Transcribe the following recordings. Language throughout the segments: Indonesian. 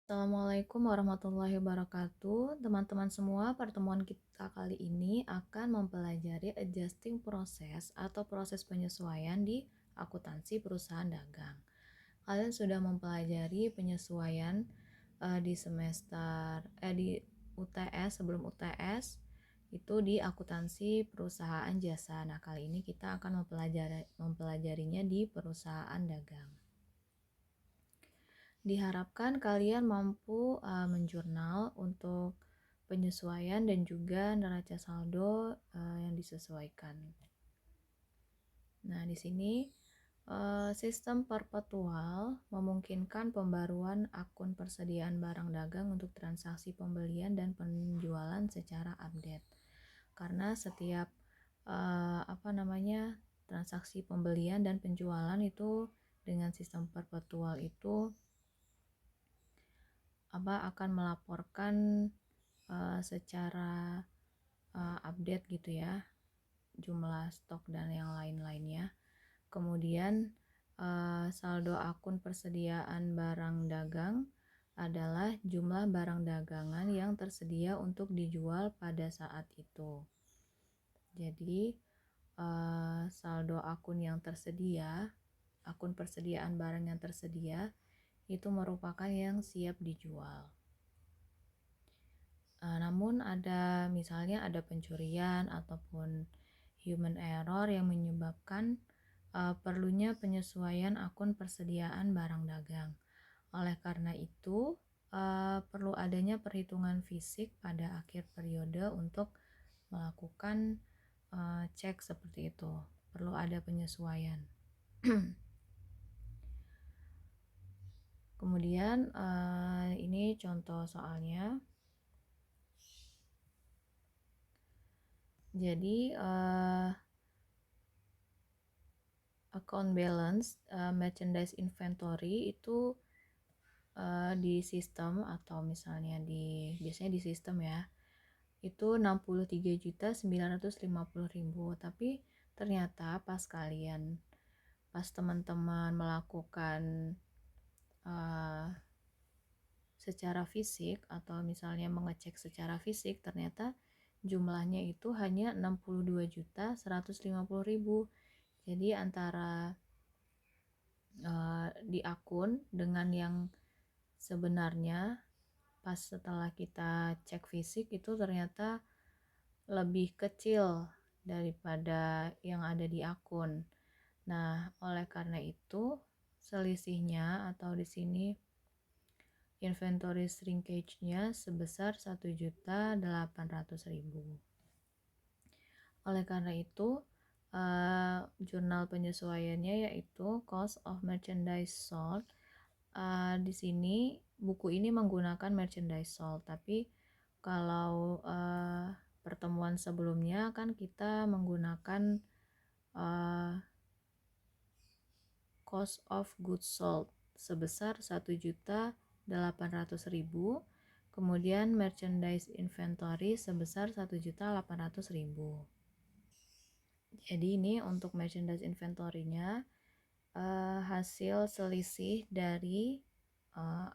Assalamualaikum warahmatullahi wabarakatuh. Teman-teman semua, pertemuan kita kali ini akan mempelajari adjusting proses atau proses penyesuaian di akuntansi perusahaan dagang. Kalian sudah mempelajari penyesuaian di di UTS sebelum UTS itu di akuntansi perusahaan jasa. Nah, kali ini kita akan mempelajarinya di perusahaan dagang. Diharapkan kalian mampu menjurnal untuk penyesuaian dan juga neraca saldo yang disesuaikan. Nah, di sini sistem perpetual memungkinkan pembaruan akun persediaan barang dagang untuk transaksi pembelian dan penjualan secara update. Karena setiap transaksi pembelian dan penjualan itu dengan sistem perpetual itu akan melaporkan secara update gitu ya, jumlah stok dan yang lain-lainnya. Kemudian saldo akun persediaan barang dagang adalah jumlah barang dagangan yang tersedia untuk dijual pada saat itu. Jadi saldo akun yang tersedia, akun persediaan barang yang tersedia itu merupakan yang siap dijual. Namun misalnya ada pencurian ataupun human error yang menyebabkan perlunya penyesuaian akun persediaan barang dagang. Oleh karena itu, perlu adanya perhitungan fisik pada akhir periode untuk melakukan cek seperti itu. Perlu ada penyesuaian. Kemudian ini contoh soalnya. Jadi account balance merchandise inventory itu di sistem atau misalnya biasanya di sistem ya, itu 63.950.000, tapi ternyata pas teman-teman melakukan secara fisik atau misalnya mengecek secara fisik, ternyata jumlahnya itu hanya 62.150.000. Jadi antara di akun dengan yang sebenarnya pas setelah kita cek fisik itu ternyata lebih kecil daripada yang ada di akun. Nah, oleh karena itu selisihnya atau di sini inventory shrinkage-nya sebesar 1.800.000. Oleh karena itu, jurnal penyesuaiannya yaitu cost of merchandise sold. Di sini buku ini menggunakan merchandise sold, tapi kalau pertemuan sebelumnya kan kita menggunakan cost of goods sold sebesar 1.800.000, kemudian merchandise inventory sebesar 1.800.000. Jadi ini untuk merchandise inventory-nya hasil selisih dari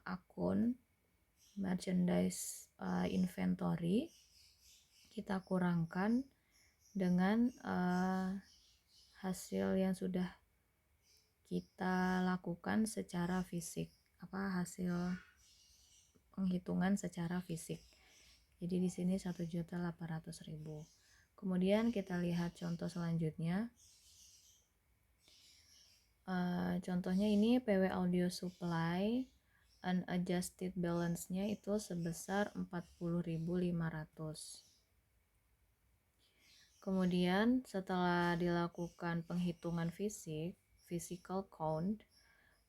akun merchandise inventory kita kurangkan dengan hasil yang sudah kita lakukan secara fisik, hasil penghitungan secara fisik. Jadi di sini 1.800.000. Kemudian kita lihat contoh selanjutnya. Contohnya ini PW Audio Supply, unadjusted balance-nya itu sebesar 40.500. Kemudian setelah dilakukan penghitungan physical count,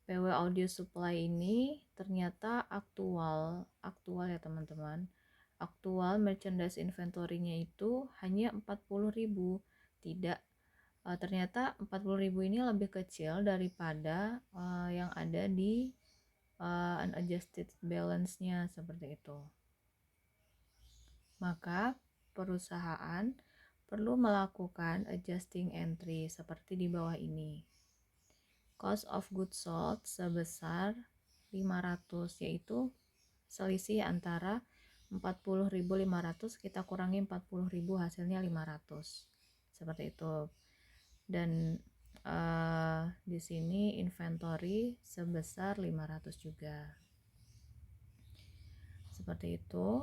PW Audio Supply ini ternyata aktual ya teman-teman. Aktual merchandise inventory-nya itu hanya 40.000. Tidak, ternyata 40.000 ini lebih kecil daripada yang ada di unadjusted balance-nya seperti itu. Maka perusahaan perlu melakukan adjusting entry seperti di bawah ini. Cost of goods sold sebesar 500, yaitu selisih antara 40.500 kita kurangi 40.000 hasilnya 500. Seperti itu. Dan di sini inventory sebesar 500 juga. Seperti itu.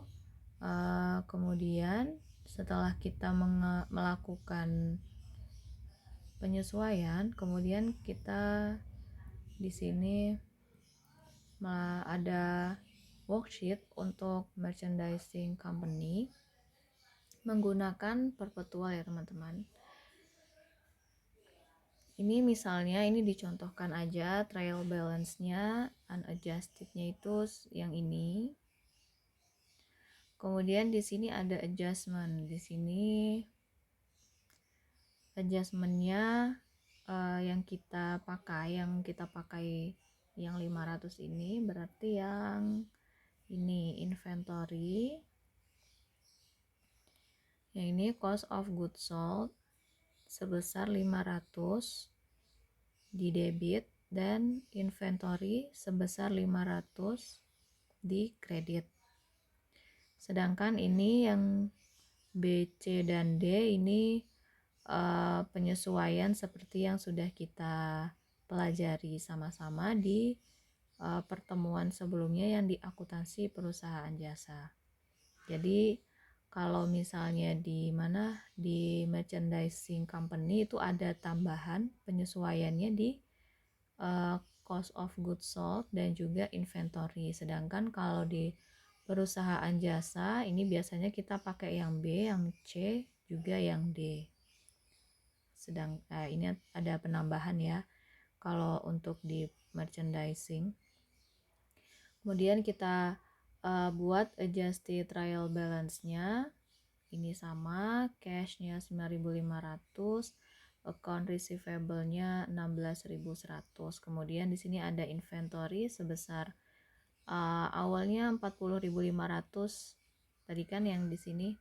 Kemudian setelah kita melakukan penyesuaian, kemudian kita di sini ada worksheet untuk merchandising company menggunakan perpetual ya teman-teman. Ini misalnya ini dicontohkan aja trial balance-nya, unadjusted-nya itu yang ini. Kemudian di sini ada adjustment. Di sini adjustment-nya yang kita pakai yang 500 ini berarti yang ini inventory. Yang ini cost of goods sold sebesar 500 di debit dan inventory sebesar 500 di kredit. Sedangkan ini yang B, C, dan D ini penyesuaian seperti yang sudah kita pelajari sama-sama di pertemuan sebelumnya yang di akuntansi perusahaan jasa. Jadi kalau misalnya di merchandising company itu ada tambahan penyesuaiannya di cost of goods sold dan juga inventory. Sedangkan kalau di perusahaan jasa ini biasanya kita pakai yang B, yang C, juga yang D. Ini ada penambahan ya kalau untuk di merchandising. Kemudian kita buat adjusted trial balance-nya. Ini sama, cash-nya 9.500, account receivable-nya 16.100. Kemudian di sini ada inventory sebesar awalnya 40.500. Tadi kan yang di sini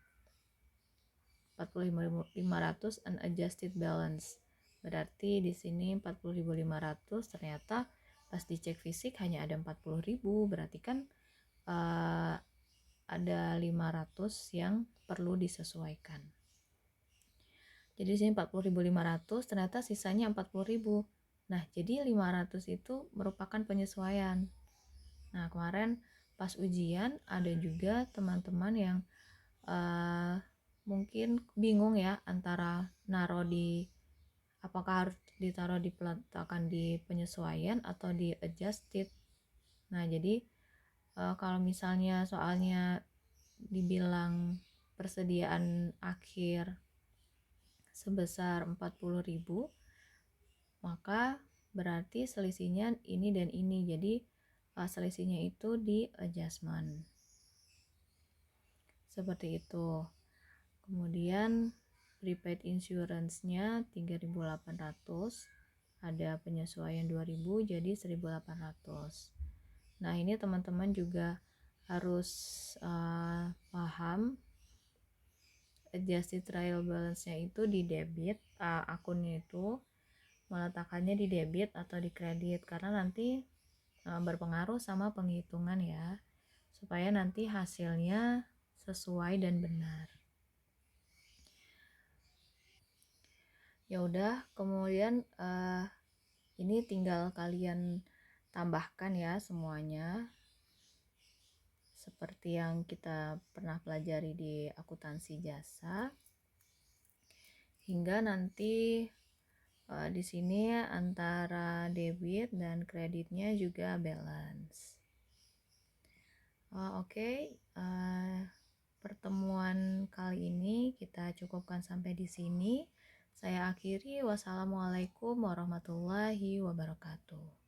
40.500 unadjusted balance. Berarti di sini 40.500, ternyata pas dicek fisik hanya ada 40.000, berarti kan ada 500 yang perlu disesuaikan. Jadi di sini 40.500, ternyata sisanya 40.000. Nah, jadi 500 itu merupakan penyesuaian. Nah, kemarin pas ujian ada juga teman-teman yang mungkin bingung ya antara apakah harus ditaruh di peletakan di penyesuaian atau di adjusted. Nah, jadi kalau misalnya soalnya dibilang persediaan akhir sebesar 40.000, maka berarti selisihnya ini dan ini. Jadi selisihnya itu di adjustment. Seperti itu. Kemudian prepaid insurance-nya 3.800, ada penyesuaian 2.000 jadi 1.800. Nah, ini teman-teman juga harus paham adjusted trial balance-nya itu di debit, akunnya itu meletakkannya di debit atau di kredit, karena nanti berpengaruh sama penghitungan ya, supaya nanti hasilnya sesuai dan benar. Ya udah, kemudian ini tinggal kalian tambahkan ya semuanya seperti yang kita pernah pelajari di akuntansi jasa, hingga nanti di sini antara debit dan kreditnya juga balance. Oke. Pertemuan kali ini kita cukupkan sampai di sini. Saya akhiri. Wassalamualaikum warahmatullahi wabarakatuh.